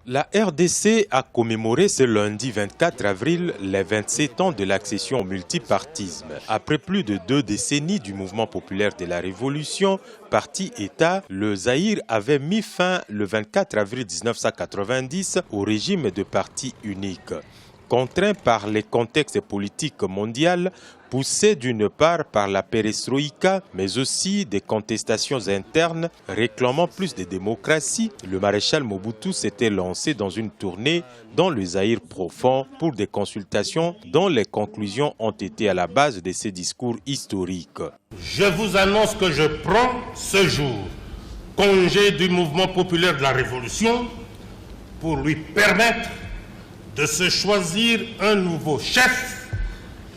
La RDC a commémoré ce lundi 24 avril les 27 ans de l'accession au multipartisme. Après plus de 2 décennies du mouvement populaire de la Révolution, parti-État, le Zaïre avait mis fin le 24 avril 1990 au régime de parti unique. Contraint par les contextes politiques mondiaux, poussé d'une part par la perestroïka, mais aussi des contestations internes réclamant plus de démocratie, le maréchal Mobutu s'était lancé dans une tournée dans le Zaïre profond pour des consultations dont les conclusions ont été à la base de ses discours historiques. Je vous annonce que je prends ce jour congé du mouvement populaire de la Révolution pour lui permettre de se choisir un nouveau chef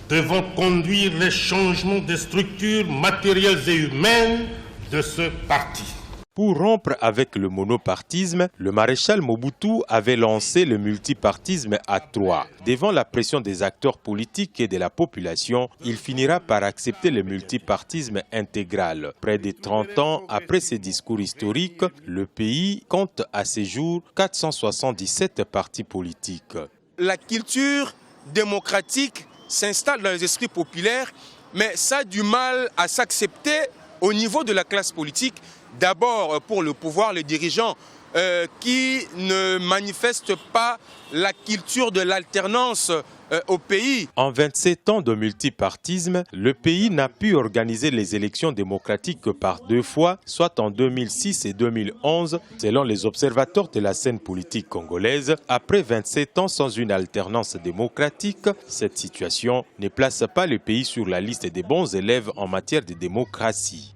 devant conduire les changements des structures matérielles et humaines de ce parti. Pour rompre avec le monopartisme, le maréchal Mobutu avait lancé le multipartisme à 3. Devant la pression des acteurs politiques et de la population, il finira par accepter le multipartisme intégral. Près de 30 ans après ces discours historiques, le pays compte à ce jour 477 partis politiques. La culture démocratique s'installe dans les esprits populaires, mais ça a du mal à s'accepter au niveau de la classe politique. D'abord pour le pouvoir, les dirigeants qui ne manifestent pas la culture de l'alternance au pays. En 27 ans de multipartisme, le pays n'a pu organiser les élections démocratiques que par 2 fois, soit en 2006 et 2011, selon les observateurs de la scène politique congolaise. Après 27 ans sans une alternance démocratique, cette situation ne place pas le pays sur la liste des bons élèves en matière de démocratie.